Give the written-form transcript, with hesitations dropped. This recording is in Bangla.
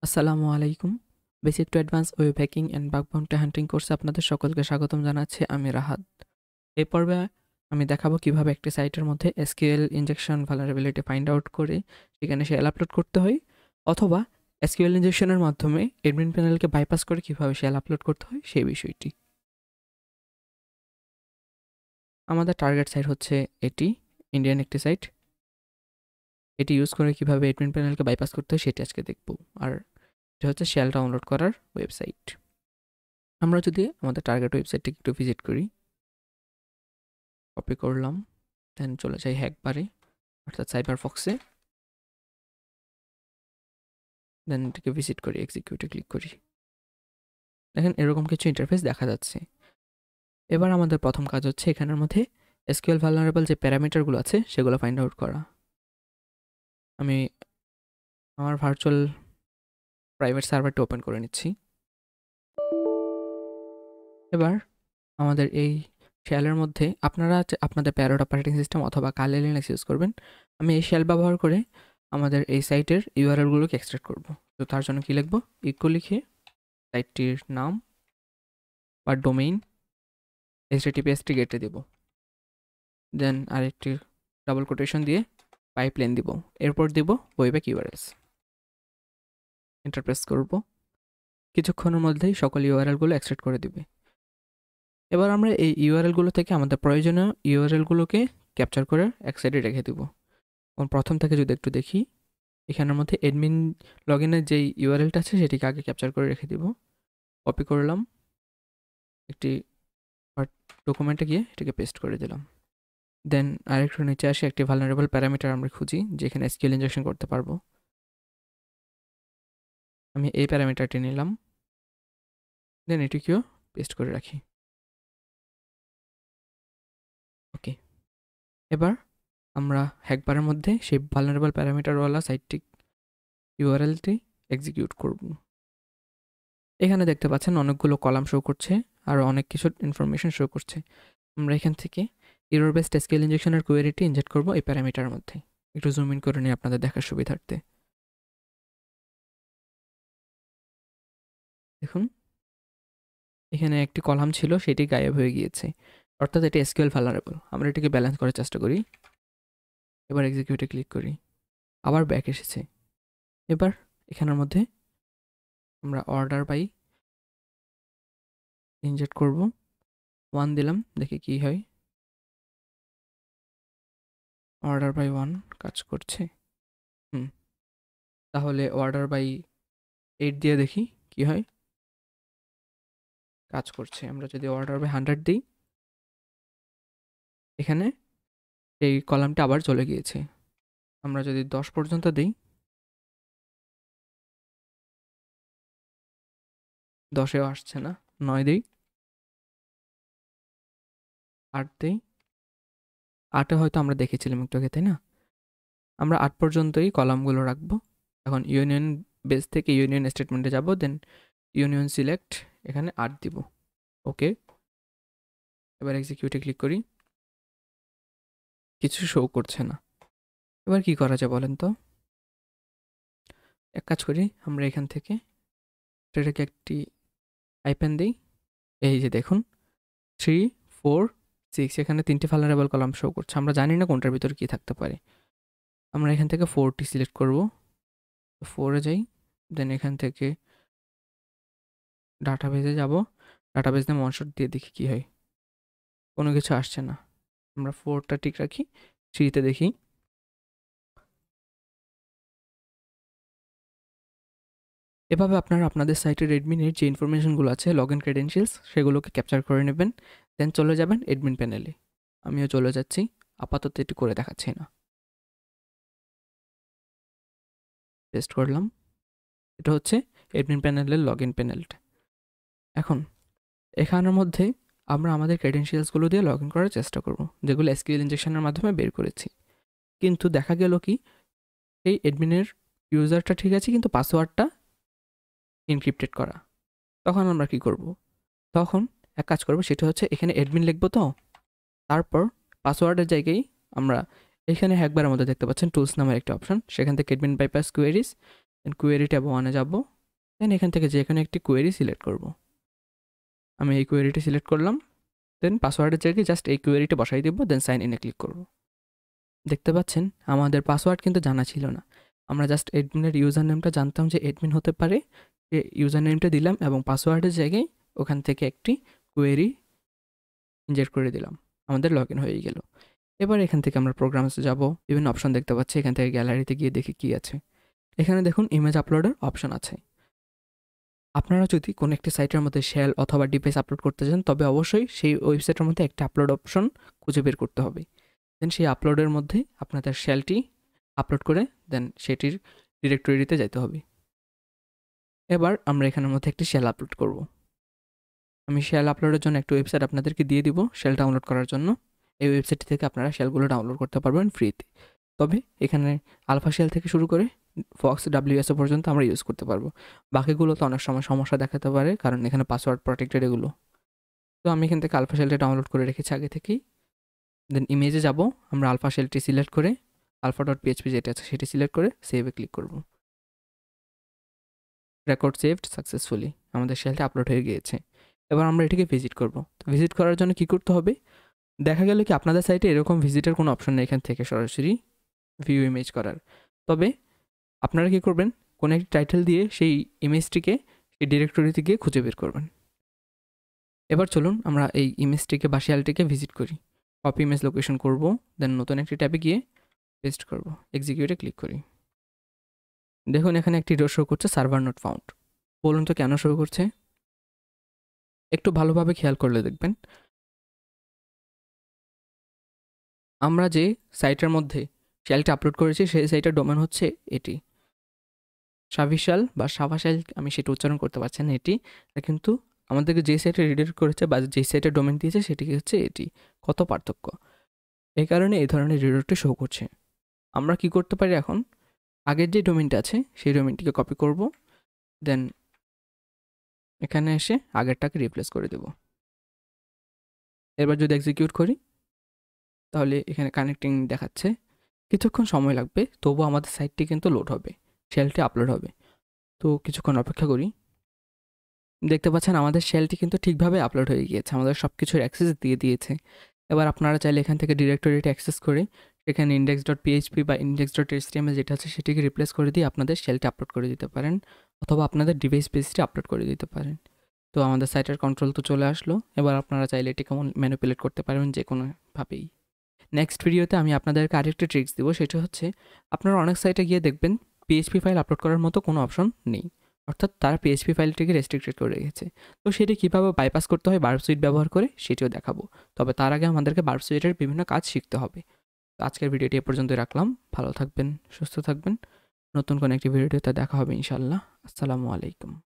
আসসালামু আলাইকুম। Basic to advance web hacking and bug bounty hunting কোর্সে আপনাদের সকলকে স্বাগতম জানাচ্ছি। আমি রাহাত। এই পর্বে আমি দেখাবো কিভাবে একটি সাইটের মধ্যে SQL injection vulnerability find out করে সেখানে শেল আপলোড করতে হয়, অথবা এসকিউএল ইনজেকশনের মাধ্যমে অ্যাডমিন প্যানেলকে বাইপাস করে কিভাবে শেল আপলোড করতে হয় সেই বিষয়টি। আমাদের টার্গেট সাইট হচ্ছে এটি, ইন্ডিয়ান একটি সাইট। এটি ইউজ করে কিভাবে অ্যাডমিন প্যানেলকে বাইপাস করতে হয় সেটি আজকে দেখব। আর এটা হচ্ছে শেল ডাউনলোড করার ওয়েবসাইট। আমরা যদি আমাদের টার্গেট ওয়েবসাইটটিকে একটু ভিজিট করি, কপি করলাম, দেন চলে যাই হ্যাকবারে অর্থাৎ সাইবার ফক্সে, দেন এটাকে ভিজিট করি, এক্সিকিউটে ক্লিক করি। দেখেন এরকম কিছু ইন্টারফেস দেখা যাচ্ছে। এবার আমাদের প্রথম কাজ হচ্ছে এখানের মধ্যে এসকিউএল ভালনারেবল যে প্যারামিটারগুলো আছে সেগুলো ফাইন্ড আউট করা। আমি আমার ভার্চুয়াল প্রাইভেট সার্ভারটি ওপেন করে নিচ্ছি। এবার আমাদের এই শেলের মধ্যে আপনারা আপনাদের প্যারোট অপারেটিং সিস্টেম অথবা কালি লিনাক্স ইউজ করবেন। আমি এই শেল ব্যবহার করে আমাদের এই সাইটের ইউআরএলগুলোকে এক্সট্রাক্ট করব। তো তার জন্য কি লিখব, ইকো লিখে সাইটটির নাম বা ডোমেইন HTTPS-টি গেটে দেব, দেন আরেকটি ডাবল কোটেশন দিয়ে পাইপলাইন দিব, এরপর দেব ওয়েব্যাক ইউআরএলস। এন্টার প্রেস করব। কিছুক্ষণের মধ্যেই সকল ইউআরএলগুলো এক্সট্রাক্ট করে দিবে। এবার আমরা এই ইউআরএলগুলো থেকে আমাদের প্রয়োজনীয় ইউআরএলগুলোকে ক্যাপচার করে এক সাইডে রেখে দেব। প্রথম থেকে যদি একটু দেখি, এখানের মধ্যে অ্যাডমিন লগইনের যেই ইউআরএলটা আছে সেটিকে আগে ক্যাপচার করে রেখে দিব। কপি করলাম, একটি ডকুমেন্টে গিয়ে এটাকে পেস্ট করে দিলাম। দেন আরেকটু নিচে আসে একটি ভালনারেবল প্যারামিটার আমরা খুঁজি যেখানে এসকিউএল ইনজেকশন করতে পারবো। আমি এই প্যারামিটারটি নিলাম, দেন এটিকেও পেস্ট করে রাখি। ওকে, এবার আমরা হ্যাকবারের মধ্যে সেই ভালনারেবল প্যারামিটারওয়ালা সাইটটি ইউআরএলটি এক্সিকিউট করব। এখানে দেখতে পাচ্ছেন অনেকগুলো কলাম শো করছে আর অনেক কিছু ইনফরমেশন শো করছে। আমরা এখান থেকে এরর বেসড এসকিউএল ইনজেকশনের কোয়েরিটি ইনজেক্ট করব এই প্যারামিটারের মধ্যে। একটু জুম ইন করে নিই আপনাদের দেখার সুবিধার্থে। দেখুন এখানে একটি কলাম ছিল, সেটি গায়েব হয়ে গিয়েছে, অর্থাৎ এটি এসকিউএল ভালনারেবল। আমরা এটিকে ব্যালেন্স করার চেষ্টা করি। এবার এক্সিকিউটে ক্লিক করি, আবার ব্যাক এসেছে। এবার এখানের মধ্যে আমরা অর্ডার বাই ইনজেক্ট করব, 1 দিলাম, দেখি কি হয়। অর্ডার বাই 1 কাজ করছে। তাহলে অর্ডার বাই 8 দিয়ে দেখি কি হয়। কাজ করছে। আমরা যদি অর্ডার বাই 100 দিই, এখানে এই কলামটা আবার চলে গিয়েছে। আমরা যদি 10 পর্যন্ত দিই, 10এও আসছে না। 9 দিই, 8 দিই, 8-এ হয়তো আমরা দেখেছিলাম একটু আগে, তাই না? আমরা 8 পর্যন্তই কলামগুলো রাখবো। এখন ইউনিয়ন বেস থেকে ইউনিয়ন স্টেটমেন্টে যাব, দেন ইউনিয়ন সিলেক্ট, এখানে 8 দিব। ওকে, এবার এক্সিকিউটে ক্লিক করি, কিছু শো করছে না। এবার কি করা যায় বলেন তো? এক কাজ করি, আমরা এখান থেকে এটাকে একটি আইপ্যান দিই। এই যে দেখুন 3, 4, 6 এখানে 3টি ভালনারেবল কলাম শো করছে। আমরা জানি না কোনটার ভিতরে কি থাকতে পারে। আমরা এখান থেকে 4টি সিলেক্ট করব, 4-এ যাই, দেন এখান থেকে ডাটাবেজে যাব, ডাটাবেজ দিয়ে মনশট দিয়ে দেখি কি হয়। কোনো কিছু আসছে না। আমরা 4টা ঠিক রাখি, 3-তে দেখি। এভাবে আপনারা আপনাদের সাইটের অ্যাডমিনের যে ইনফরমেশনগুলো আছে, লগ ইন ক্রেডেনশিয়ালস, সেগুলোকে ক্যাপচার করে নেবেন। দেন চলে যাবেন অ্যাডমিন প্যানেলে। আমিও চলে যাচ্ছি, আপাতত এটি করে দেখাচ্ছি না। পেস্ট করলাম। এটা হচ্ছে অ্যাডমিন প্যানেলের লগ ইন প্যানেলটা। এখন এখানের মধ্যে আমরা আমাদের ক্রেডেনশিয়ালসগুলো দিয়ে লগ ইন করার চেষ্টা করব, যেগুলো এসকিউএল ইনজেকশনের মাধ্যমে বের করেছি। কিন্তু দেখা গেল কি, এই অ্যাডমিনের ইউজারটা ঠিক আছে, কিন্তু পাসওয়ার্ডটা এনক্রিপ্টেড করা। তখন আমরা কি করব? তখন এক কাজ করব, সেটা হচ্ছে এখানে অ্যাডমিন লিখব, তো তারপর পাসওয়ার্ডের জায়গায় আমরা এখানে একবারের মধ্যে দেখতে পাচ্ছেন টুলস নামের একটা অপশন, সেখান থেকে অ্যাডমিন বাইপাস কোয়েরিজ, দেন কোয়েরি ট্যাব 1-এ যাব। দেন এখান থেকে যে কোনো একটি কোয়েরি সিলেক্ট করব। আমি এই কোয়েরিটি সিলেক্ট করলাম। দেন পাসওয়ার্ডের জায়গায় জাস্ট এই কোয়েরিটা বসাই দেব, দেন সাইন ইনে ক্লিক করব। দেখতে পাচ্ছেন আমাদের পাসওয়ার্ড কিন্তু জানা ছিল না। আমরা জাস্ট অ্যাডমিনের ইউজার নেমটা জানতাম যে অ্যাডমিন হতে পারে, ইউজার নেমটা দিলাম এবং পাসওয়ার্ডের জায়গায় ওখান থেকে একটি কোয়েরি ইনজেক্ট করে দিলাম। আমাদের লগ ইন হয়ে গেল। এবার এখান থেকে আমরা প্রোগ্রামসে যাব। বিভিন্ন অপশন দেখতে পাচ্ছি, এখান থেকে গ্যালারিতে গিয়ে দেখি কী আছে। এখানে দেখুন ইমেজ আপলোডের অপশন আছে। আপনারা যদি কোনো একটি সাইটের মধ্যে শেল অথবা ডিভাইস আপলোড করতে চান, তবে অবশ্যই সেই ওয়েবসাইটের মধ্যে একটা আপলোড অপশন খুঁজে বের করতে হবে। দেন সেই আপলোডের মধ্যে আপনাদের শেলটি আপলোড করে দেন সেটির ডিরেক্টরিতে যেতে হবে। এবার আমরা এখানের মধ্যে একটি শেল আপলোড করব। আমি শেল আপলোডের জন্য একটা ওয়েবসাইট আপনাদেরকে দিয়ে দিব শেল ডাউনলোড করার জন্য। এই ওয়েবসাইট থেকে আপনারা শেলগুলো ডাউনলোড করতে পারবেন ফ্রিতে। তবে এখানে আলফা শেল থেকে শুরু করে ফক্স ডাব্লিউএসও পর্যন্ত আমরা ইউজ করতে পারবো। বাকিগুলো তো অনেক সময় সমস্যা দেখাতে পারে, কারণ এখানে পাসওয়ার্ড প্রোটেক্টেড এগুলো। তো আমি এখান থেকে আলফা শেলটা ডাউনলোড করে রেখেছি আগে থেকেই। দেন ইমেজে যাব, আমরা আলফা শেলটি সিলেক্ট করে alpha.php যেটা আছে সেটি সিলেক্ট করে সেভে ক্লিক করব। রেকর্ড সেভড সাকসেসফুলি, আমাদের শেলটা আপলোড হয়ে গিয়েছে। এবার আমরা এটিকে ভিজিট করব। তো ভিজিট করার জন্য কি করতে হবে, দেখা গেল কি আপনাদের সাইটে এরকম ভিজিটের কোনো অপশন নেই এখান থেকে সরাসরি ভিউ ইমেজ করার। তবে আপনারা কী করবেন, কোনো একটি টাইটেল দিয়ে সেই ইমেজটিকে এই ডিরেক্টরিতে গিয়ে খুঁজে বের করবেন। এবার চলুন আমরা এই ইমেজটিকে বা শেলটিকে ভিজিট করি। কপি ইমেজ লোকেশন করব, দেন নতুন একটি ট্যাবে গিয়ে পেস্ট করব, এক্সিকিউটে ক্লিক করি। দেখুন এখানে একটি এরর শো করছে, সার্ভার নট ফাউন্ড। বলুন তো কেন শো করছে? একটু ভালোভাবে খেয়াল করলে দেখবেন আমরা যে সাইটের মধ্যে শেলটা আপলোড করেছি সেই সাইটের ডোমেন হচ্ছে এটি, সাভিশাল বা সাভাশাল, আমি সেটা উচ্চারণ করতে পারছি না এটি, কিন্তু আমাদেরকে যে সাইটে রিডাইরেক্ট করেছে বা যে সাইটের ডোমেন দিয়েছে সেটি হচ্ছে এটি। কত পার্থক্য! এই কারণে এই ধরনের রিডাইরেক্টটি শো করছে। আমরা কি করতে পারি, এখন আগের যে ডোমেনটা আছে সেই ডোমেনটিকে কপি করব, দেন এখানে এসে আগেরটাকে রিপ্লেস করে দেব। এবার যদি এক্সিকিউট করি তাহলে এখানে কানেক্টিং দেখাচ্ছে, কিছুক্ষণ সময় লাগবে, তবুও আমাদের সাইটটি কিন্তু লোড হবে, শেলটি আপলোড হবে। তো কিছুক্ষণ অপেক্ষা করি। দেখতে পাচ্ছেন আমাদের শেলটি কিন্তু ঠিকভাবে আপলোড হয়ে গিয়েছে, আমাদের সব কিছুর অ্যাক্সেস দিয়ে দিয়েছে। এবার আপনারা চাইলে এখান থেকে ডিরেক্টরিটি অ্যাক্সেস করে এখানে index.php বা index.html যেটা আছে সেটিকে রিপ্লেস করে দিয়ে আপনাদের শেলটি আপলোড করে দিতে পারেন, অথবা আপনাদের ডিভাইস পেজটি আপলোড করে দিতে পারেন। তো আমাদের সাইটের কন্ট্রোল তো চলে আসলো। এবার আপনারা চাইলে এটিকে ম্যানিপুলেট করতে পারবেন যে কোনোভাবেই। নেক্সট ভিডিওতে আমি আপনাদেরকে আরেকটি ট্রিক্স দেবো, সেটা হচ্ছে আপনারা অনেক সাইটে গিয়ে দেখবেন পিএইচপি ফাইল আপলোড করার মতো কোনো অপশন নেই, অর্থাৎ তারা পিএইচপি ফাইলটিকে রেস্ট্রিক্টেড করে রেখেছে। তো সেটি কীভাবে বাইপাস করতে হয় বার্ব সুইট ব্যবহার করে সেটিও দেখাবো। তবে তার আগে আমাদেরকে বার্ব সুইটের বিভিন্ন কাজ শিখতে হবে। তো আজকের ভিডিওটি এ পর্যন্তই রাখলাম। ভালো থাকবেন, সুস্থ থাকবেন। নতুন কোনো একটি ভিডিওতে দেখা হবে ইনশাআল্লাহ। আসসালামু আলাইকুম।